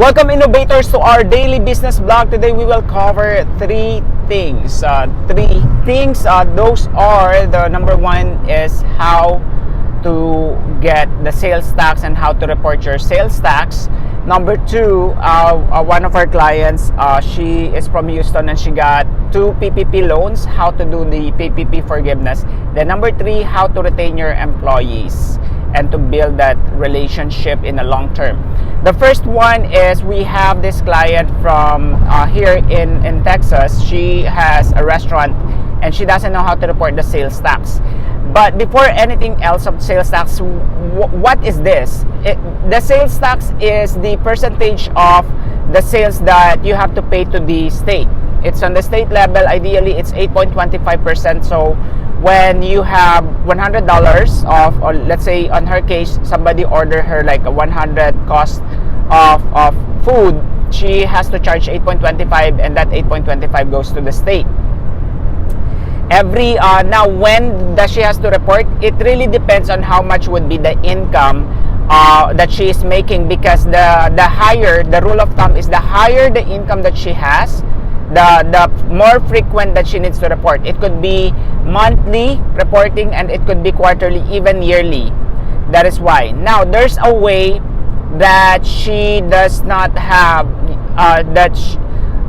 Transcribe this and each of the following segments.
Welcome innovators to our daily business blog. Today we will cover three things. Those are, the number one is how to get the sales tax and how to report your sales tax. Number two, one of our clients, she is from Houston and she got 2 PPP loans, how to do the PPP forgiveness. Then number three, how to retain your employees and to build that relationship in the long term. The first one is we have this client from here in Texas. She has a restaurant and she doesn't know how to report the sales tax. But before anything else of sales tax, what is this? The sales tax is the percentage of the sales that you have to pay to the state. It's on the state level. Ideally, it's 8.25%. So when you have $100 of, or let's say on her case, somebody ordered her like a 100 cost of food, she has to charge 8.25, and that 8.25 goes to the state. Now when does she has to report? It really depends on how much would be the income that she is making, because the higher, the rule of thumb is the higher the income that she has, the more frequent that she needs to report. It could be monthly reporting and it could be quarterly, even yearly. That is why. Now there's a way that she does not have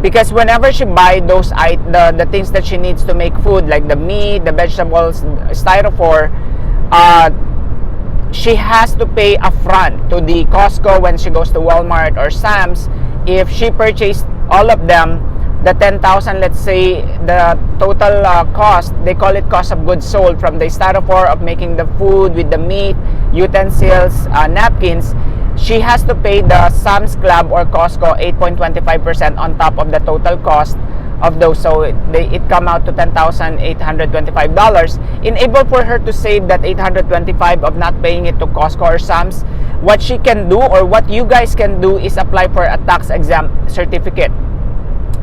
because whenever she buy those the things that she needs to make food, like the meat, the vegetables, styrofoam, she has to pay upfront to the Costco when she goes to Walmart or Sam's. If she purchased all of them, the 10,000, let's say, the total cost, they call it cost of goods sold, from the styrofoam of making the food with the meat, utensils, napkins, she has to pay the Sam's Club or Costco 8.25% on top of the total cost of those. So it come out to $10,825. Enable for her to save that $825 of not paying it to Costco or Sam's. What she can do, or what you guys can do, is apply for a tax exempt certificate.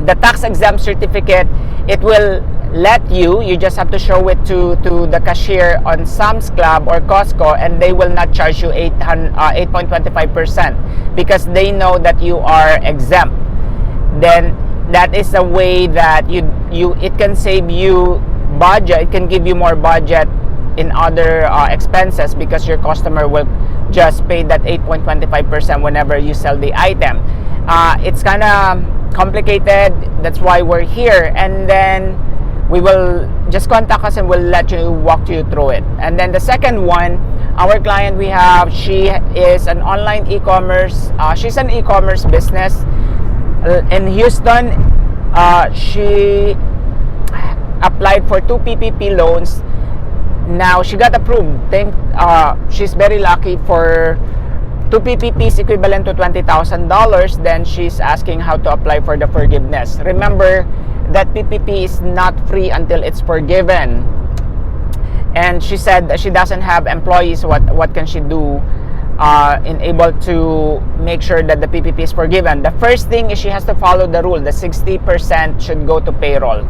The tax exempt certificate, it will let you just have to show it to the cashier on Sam's Club or Costco, and they will not charge you 8.25% because they know that you are exempt. Then that is a way that it can save you budget. It can give you more budget in other expenses, because your customer will just pay that 8.25% whenever you sell the item. It's kind of complicated. That's why we're here, and then we will just contact us and we'll walk you through it. And then the second one, our client we have, she is an online e-commerce. She's an e-commerce business in Houston. She applied for 2 PPP loans. Now she got approved. She's very lucky for 2 PPPs equivalent to $20,000. Then she's asking how to apply for the forgiveness. Remember that PPP is not free until it's forgiven. And she said that she doesn't have employees. What can she do in able to make sure that the PPP is forgiven? The first thing is she has to follow the rule. The 60% should go to payroll.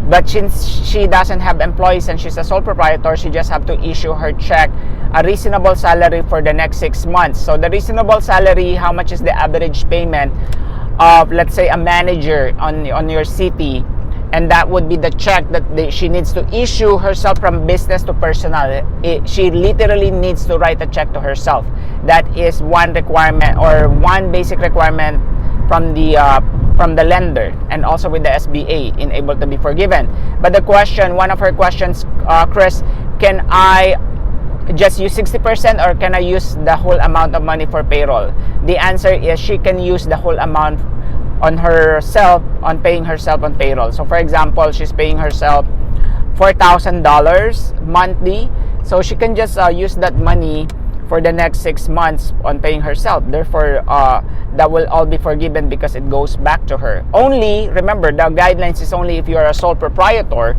But since she doesn't have employees and she's a sole proprietor, she just have to issue her check a reasonable salary for the next 6 months. So the reasonable salary, how much is the average payment of, let's say, a manager on your city, and that would be the check that she needs to issue herself from business to personal. She literally needs to write a check to herself. That is one requirement, or one basic requirement from the lender, and also with the SBA, in able to be forgiven. But the question, one of her questions, Chris, can I just use 60% or can I use the whole amount of money for payroll? The answer is she can use the whole amount on herself, on paying herself on payroll. So for example, she's paying herself $4,000 monthly, so she can just use that money for the next 6 months on paying herself. Therefore, that will all be forgiven because it goes back to her. Only, remember, the guidelines is only if you are a sole proprietor.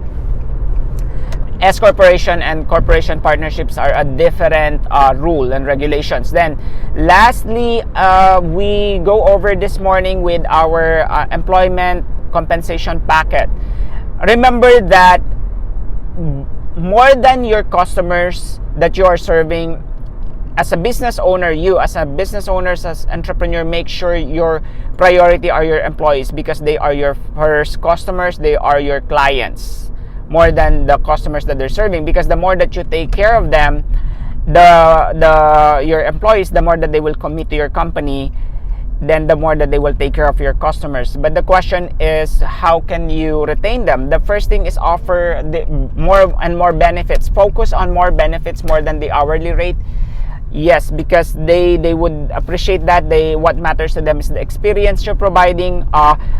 S corporation and corporation partnerships are a different rule and regulations. Then lastly, we go over this morning with our employment compensation packet. Remember that more than your customers that you are serving, as a business owner, as entrepreneur, make sure your priority are your employees, because they are your first customers, they are your clients, more than the customers that they're serving. Because the more that you take care of them, your employees, the more that they will commit to your company, then the more that they will take care of your customers. But the question is, how can you retain them? The first thing is offer more and more benefits. Focus on more benefits more than the hourly rate. Yes, because they would appreciate that. What matters to them is the experience you're providing.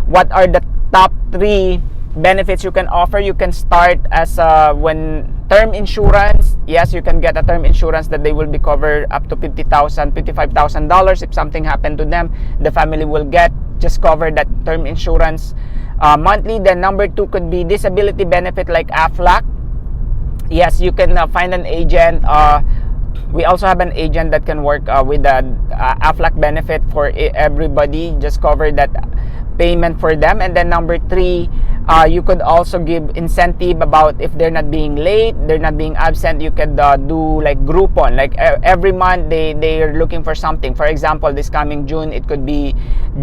What are the top 3 benefits you can offer? You can start as term insurance. Yes, you can get a term insurance that they will be covered up to $55,000 if something happened to them. The family will just cover that term insurance monthly. Then number 2 could be disability benefit like AFLAC. Yes, you can find an agent. We also have an agent that can work with the AFLAC benefit for everybody. Just cover that payment for them. And then number 3, you could also give incentive about if they're not being late, they're not being absent. You could do like Groupon, like every month they're looking for something. For example, this coming June, it could be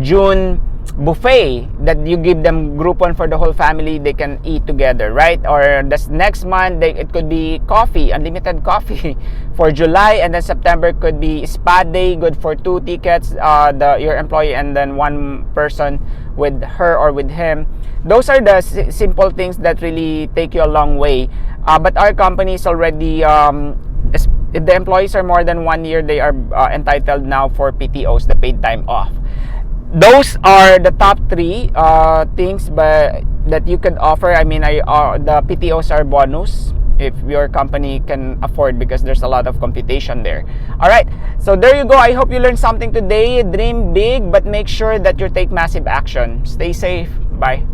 June buffet that you give them Groupon for the whole family, they can eat together, right? Or this next month it could be coffee, unlimited coffee for July. And then September could be spa day, good for 2 tickets, your employee and then 1 person with her or with him. Those are the simple things that really take you a long way. But our company is already if the employees are more than 1 year, they are entitled now for PTOs, the paid time off. Those are the top 3 things that you can offer. I mean, the PTOs are bonus if your company can afford, because there's a lot of computation there. All right, so there you go. I hope you learned something today. Dream big, but make sure that you take massive action. Stay safe. Bye.